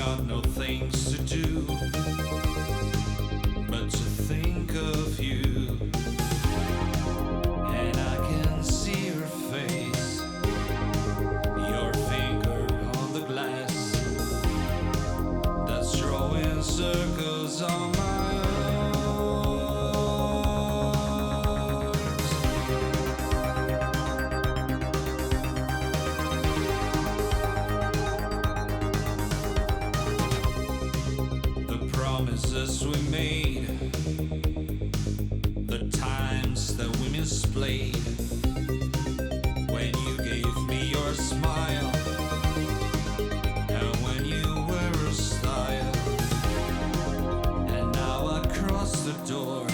got no things to do but to think of you, and I can see your face, your finger on the glass that's drawing circles on my promises we made, the times that we misplayed, when you gave me your smile, and when you were a style, and now I cross the door,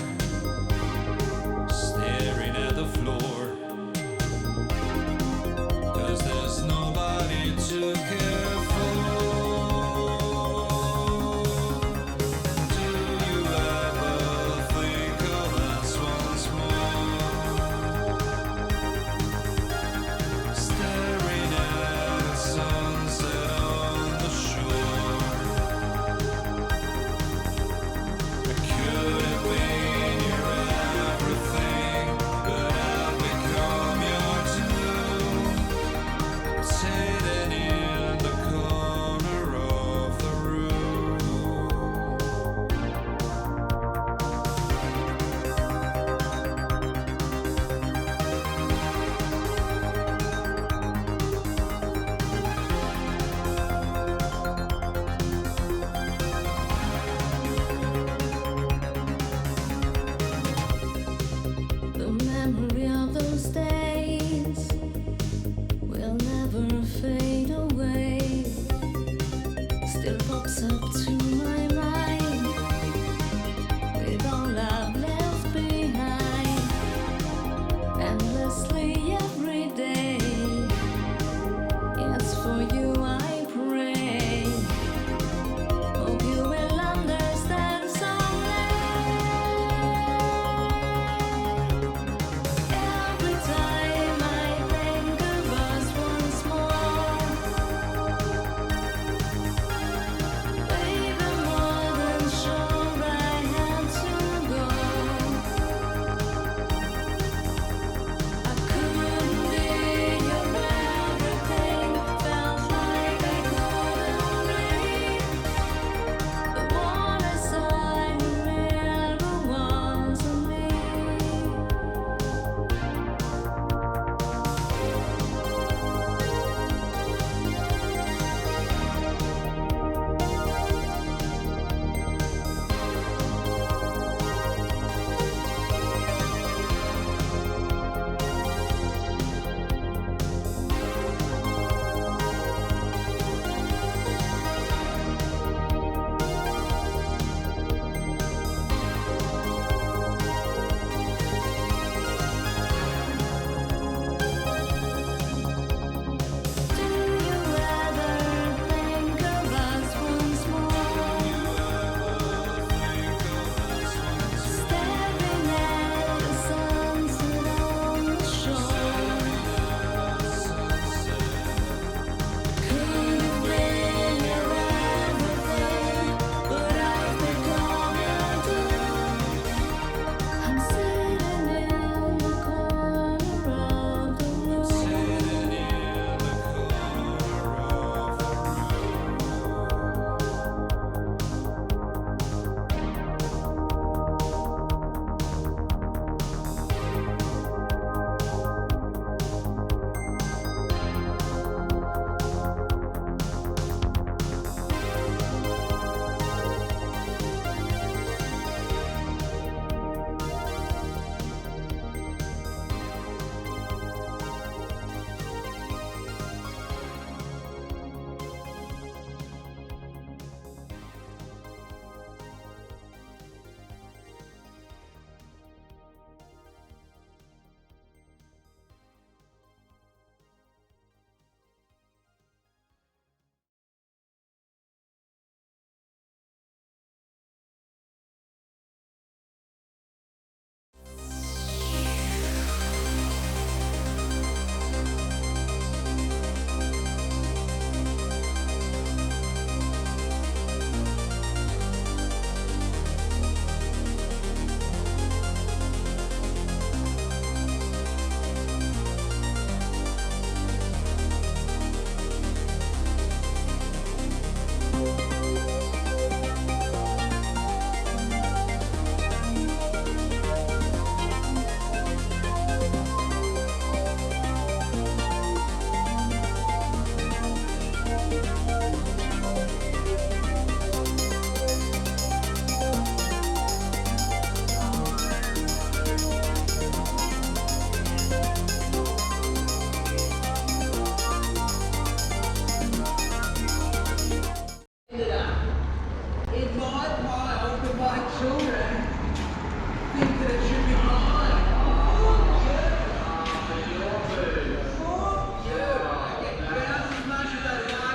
staring at the floor, 'cause there's nobody to care for. Do you ever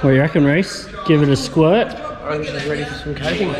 What do you reckon, Reese? Give it a squirt? I think she's ready for some coating.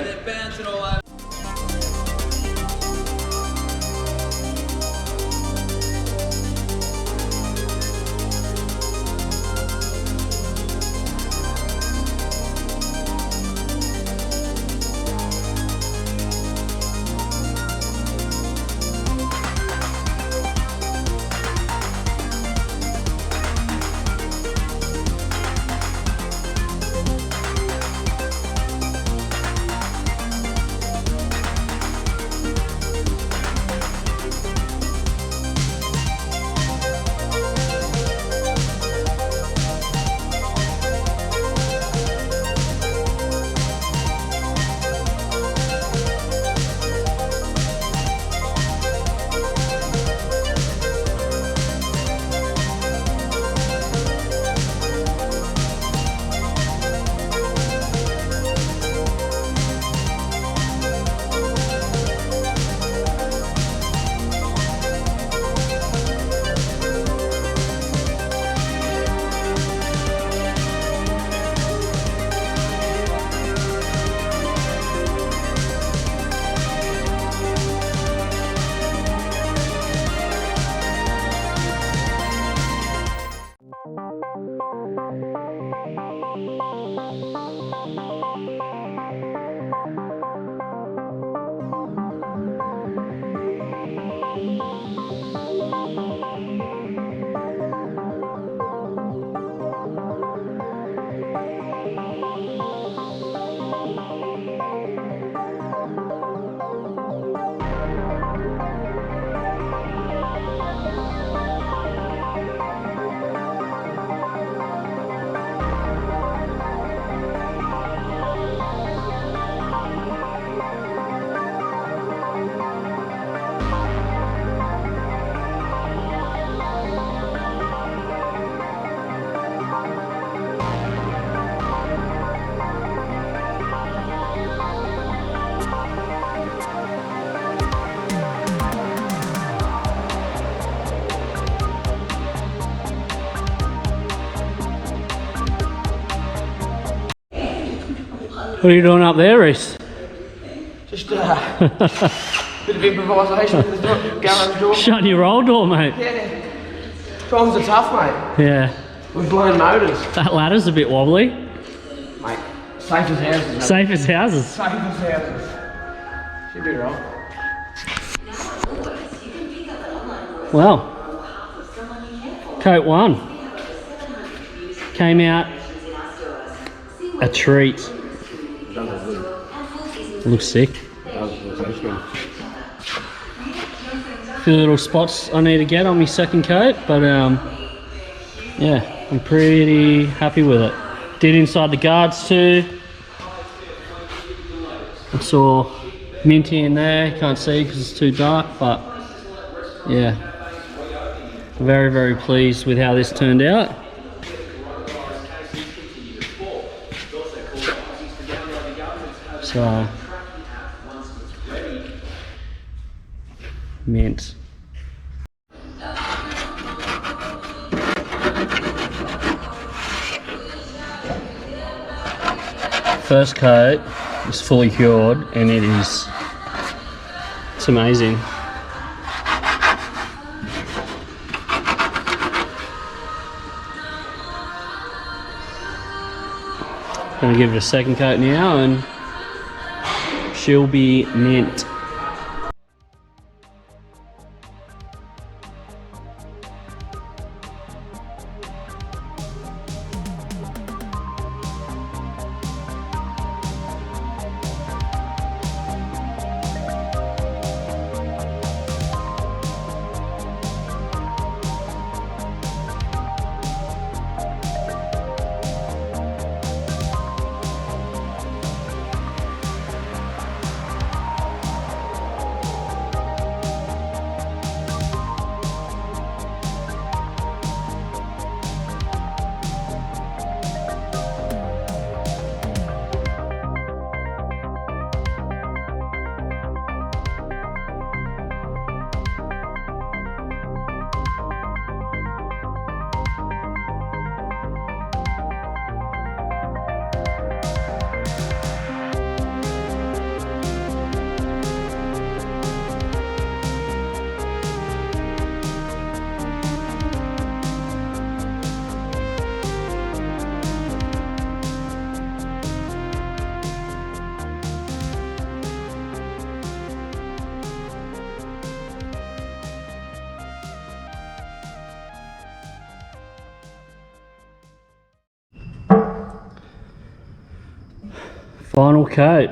What are you doing up there, Reese? Just bit of improvisation with the garage door. Shutting your roll door, mate. Yeah. Times are tough, mate. Yeah. We're blowing motors. That ladder's a bit wobbly. Mate, safe as houses. Mate. Safe as houses. Safe as houses. Should be right. Well, coat 1 came out a treat. Looks sick. A few little spots I need to get on my second coat, but yeah, I'm pretty happy with it. Did inside the guards too. I saw minty in there, can't see because it's too dark, but yeah, very, very pleased with how this turned out. So, mint. First coat is fully cured and it's amazing. Gonna give it a second coat now and she'll be mint. Final coat.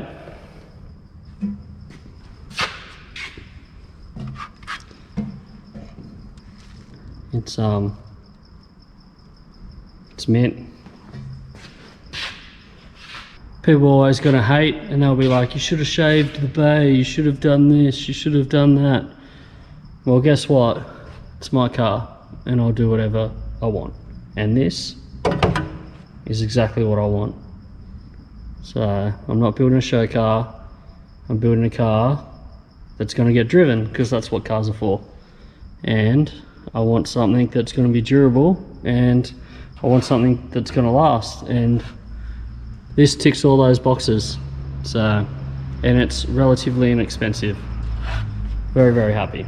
It's mint. People are always gonna hate and they'll be like, you should have shaved the bay, you should have done this, you should have done that. Well, guess what? It's my car and I'll do whatever I want. And this is exactly what I want. So I'm not building a show car, I'm building a car that's gonna get driven, because that's what cars are for. And I want something that's gonna be durable, and I want something that's gonna last, and this ticks all those boxes. So, and it's relatively inexpensive. Very, very happy.